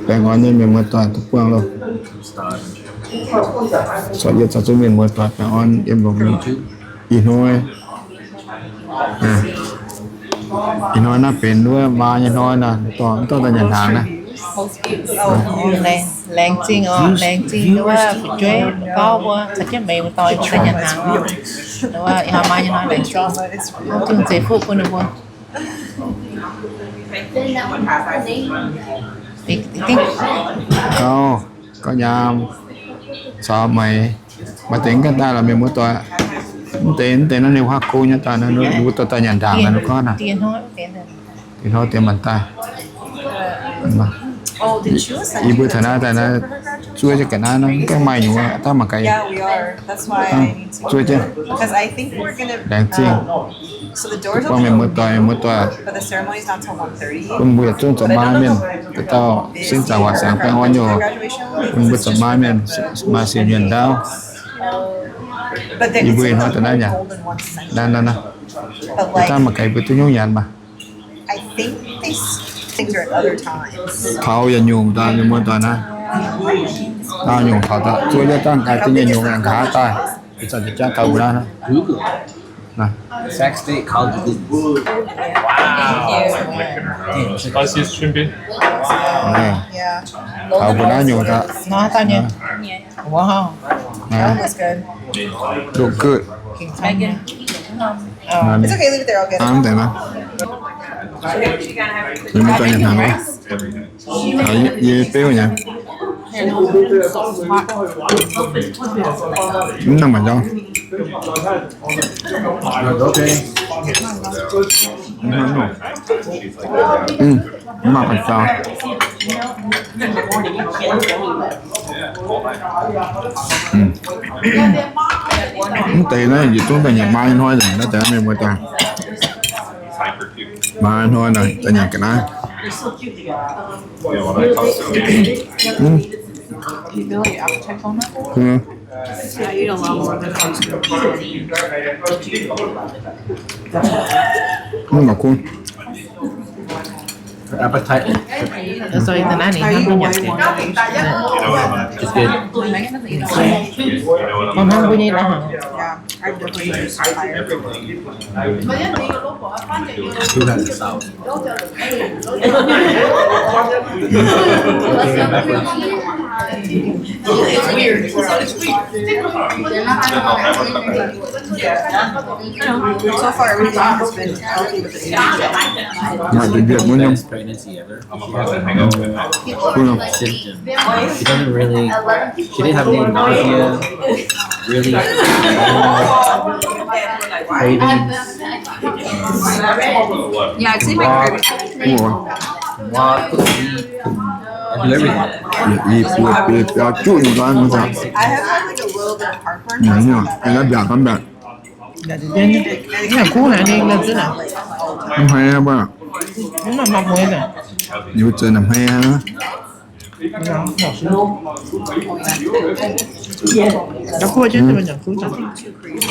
Cái ngon như mình mới toàn thức quang luôn. Sợ nhất cho chúng mình mới toàn cái ngon em vào mình chứ. Ý thôi. À. Ý nói nóเป็นด้วยมาอีน้อยนะตอนต้นแต่ยันทางนะ แรงจริงแรงจริงหรือว่าเจ๊ก็ว่าสักแค่เมย์มันต่อยแต่ยันทางหรือว่าอีหามาอีน้อยแรงจริงถึงเจ๊พูดคนหนึ่งคนติ๊กติ๊ก có nhàm sợ mày mà tính cái ta là mình muốn tôi tiền tiền nó nêu hoa cô nhá ta nó đủ tôi nhận rằng là nó có nè tiền thôi thì thôi tiền mình ta mà đi bữa thời nay ta nó chui cho cái nó cái mày nhiều ta mà cái chui chứ đáng chi qua mình muốn tôi cùng buổi chung cho ba miền cái tao xin chào hòa sáng phải ngon nhiều cùng buổi cho ba miền mà xin miền đau đi buổi nói từ đây nhỉ đang ta mà cái bữa tôi nhung nhàn mà thao giờ nhung ta nhưng mà toàn á tao nhung thao ta chui cho tăng cái tiếng nhung là khá ta thì sao chỉ cho tao ra nè Sex date called the Was ist schön bin? nè thao bữa đó nhung ta nói tao nhỉ wow nè đồ cười it's okay leave it there I'll get it ăn thế nào mình mới toàn nhận hàng đấy gì béo nhỉ đúng năm mà cho mà phải sao tiền đấy gì chúng ta nhận mai thôi rồi nó trả mình mới toàn mai thôi này ta nhận cái này mà cool appetite. so in the nanny không nhận tiền It's good. không ăn bao nhiêu là hả Who has the south? It's weird. So far, everything has been healthy with the mà cái việc muốn nhung Best pregnancy ever. She has cool không symptoms. She doesn't really. She didn't have any nausea. Really. Cravings. Yeah, I'd say my Walk, craving. đúng rồi walk, eat, and do everything. việc chút một cái mới sao I have had like a little bit of heartburn. nhỉ nhỉ anh đã giả lắm bạn cái nào cú này đi lên chứ nào không hay ba nó nằm mọc nguyên nè nhiều chơi nằm hay á nó cua chứ mình nhận cú chẳng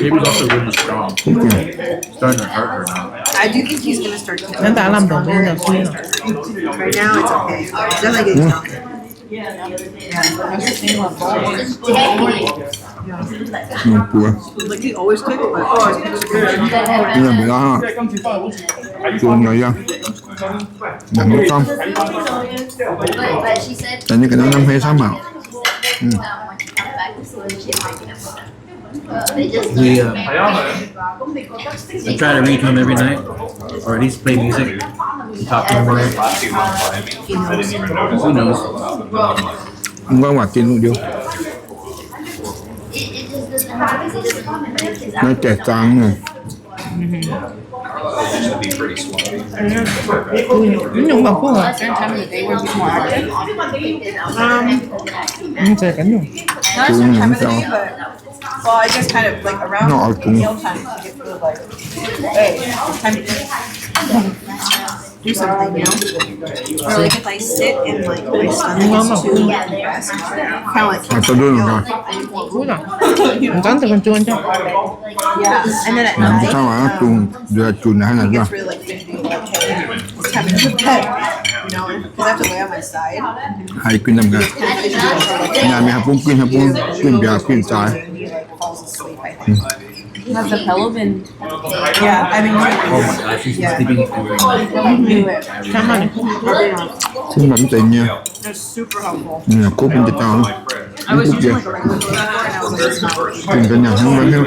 Baby's also really strong. cũng kìa Starting to hurt her now. I do think he's gonna start to. nên ta làm đồng bên là cú nè Right now, it's okay. It's definitely getting healthy. nhiều cua Like he always took it, but oh, it's nhưng mà bị đó chuồng rồi ra đừng có xong tại như cái đó năm hay sao mà We I try to read to him every night, or at least play music and talk to him more. Who knows? không có mà tin luôn điêu nó trẻ trắng này nhưng mà cú hả chơi cánh rồi not a certain time of the day, but well, I guess kind of like around No, I think- meal time, you get really like, hey, time to do something, you know? Or like if I sit and like my stomach is too depressed, kind of like à tôi đưa rồi cú rồi mình cắn từ con chuôn chứ yeah. And then at làm night, sao mà chuồng giờ chuồng này hay là it sao gets really like, to do like, hey, it's time to go to bed, you know? I have to lay on my side. Hai quyên nằm gần. Nhà mình học quyên bia quyên trái. He like falls asleep, I think. Has the pillow been? Yeah, I mean, Oh my gosh, she's Yeah. sleeping in I knew it. Cảm ơn. Xin bấm tiền nha. They're super helpful. Nè, cúp bên tay tao. I was Cúp using kìa. like a regular toilet and I was like, it's not working. Quyên cả nhà không bấm hết.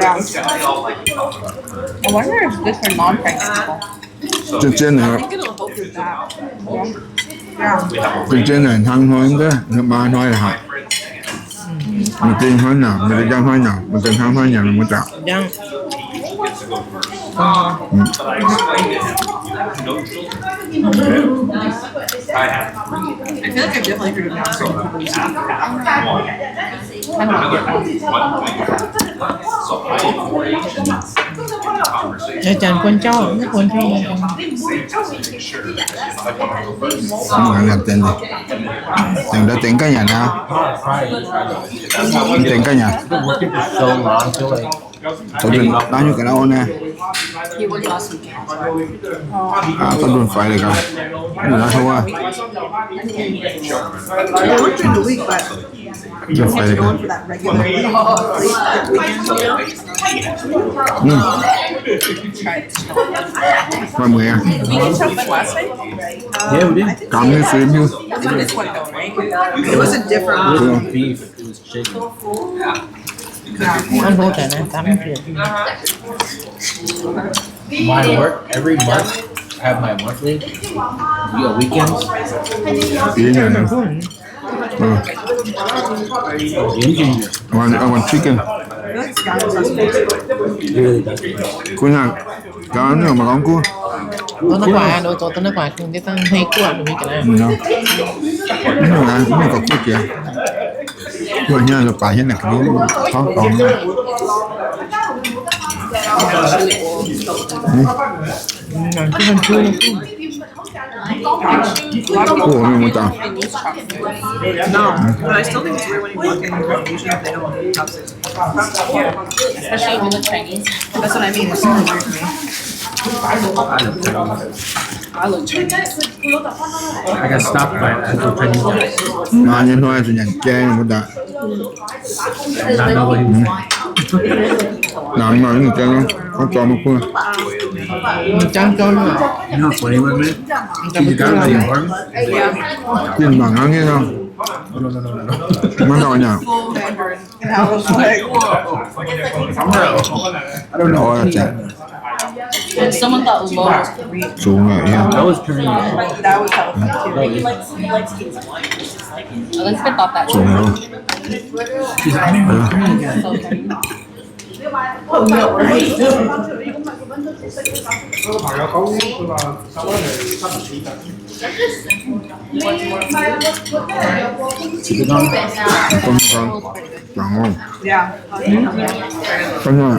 Yeah. I wonder if it's good for non-pregnant people. Trên này, I think it'll help with that. Yeah. trên này thăng thôi đó. Ba nói là học. Mình tin thôi nào, mình đang thôi nào, mình tin thăng thôi nào mình mới chọn. Dân. I feel like I've definitely heard of now certain people use Ở Trần Quân Châu, nó Quân Châu này. Không phải làm tiền gì. Tiền đã tiền cả nhà nào. Tiền cả nhà. been working for so long. I feel like Tôi đừng bao nhiêu cái nào nè. He was last weekend. À, tôi đừng phải được rồi. Nó nói thôi à. I worked during the week, but Đừng phải được rồi. for that regular Mọi người à. yeah, we did. Cảm ơn phim như. That's what this one though, right? It was a different. It wasn't beef. It was chicken. Anh hỗ trợ này 80 triệu. My work every month. I have my monthly. Weekends. Ý nhà này. Game changer. I want chicken. I feel like scallops are supposed It really does. Cô nhà. Cá nữa mà con cua. Tôi nước ngoài, tôi nước ngoài cùng cái tăng hay của anh cái này. Nó. Nhưng mà cũng có cua kìa. Rồi nha là phải như này cái khó còn. Cái phần chua này. Cua mình muốn chọn. No, but I still think it's weird when you walk in Asia they don't have chopsticks. Especially if you look Chinese. That's what I mean. It's super weird to me. I look Chinese. I got stopped by an actual Chinese guy. Mà nhân thôi thì nhận chê một đã. Not know what he was. Nào nói người chê nó có cho một cua. Trăng cho luôn. You know what's funny with me? See the guy with the arm? Nhìn bằng nó nghe không? No. Nó đâu nhỉ? Full Mandarin. And I was like, I don't know. Ôi chà. And someone thought low was Korean. Xuống rồi nha. That was Korean. that was helpful too. No, it's- Elizabeth thought that Xuống too. rồi. She's like, So Chinese. Keep it on. Con. Chọn không? Yeah. Con nha.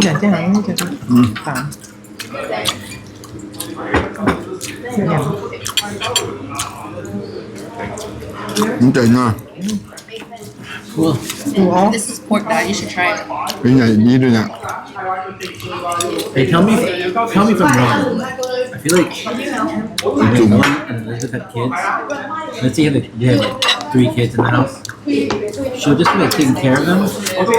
Dạ chứ hẳn cho tôi. Tạm. Dạ. Cũng trời nha. Cool. This is pork dad. You should try it. Cái này như thế nào? Hey, tell me if I'm wrong. I feel like when Ellen and Elizabeth had kids, let's say you have like 3 kids in the house, she'll just be like taking care of them,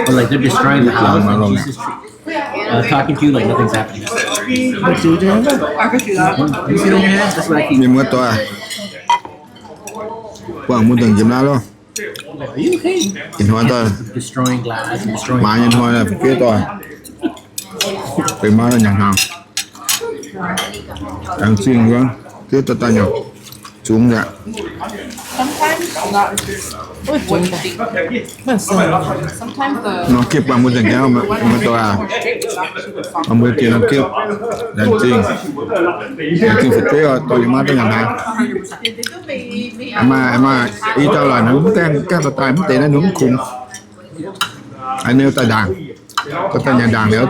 or like they're destroying the house, and she's just talking to you like nothing's happening. I could do that. You see it in your head? That's what I keep. Nhìn mất tôi à? Quảng muốn từng kiếm nào luôn. Like, are you okay? Nhìn hoa tôi. Destroying glass and destroying. Má nhìn hoa là phải kia tôi. Cái má là nhận hàng. Đang chiên quá. Kia tôi ta nhọc. Xuống dạ. Sometimes not what you think. Mà sao? Sometimes the Nó kiếp quảng muốn từng kéo mà tôi à. Ông mới kia nó kiếp. Đang chiên. Đang chiên phải kia rồi. Tôi má tôi nhận hàng. Mà ý tao là nó cũng cái tay mất tiền nó đúng khùng. Anh nếu tay đàn. Có tay nhà đàn nếu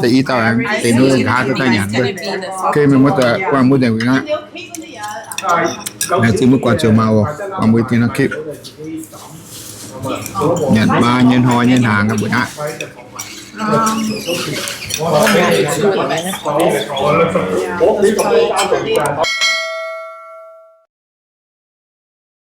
tay ý tao là tiền nó ra cái tay nhà. it's gonna be the Khi mình mất qua mua tiền nó. Này chỉ mất qua chiều màu còn mới tiền nó kiếp. Nhận ba nhân hoa nhân hàng các bữa nãy. Two of the minutes.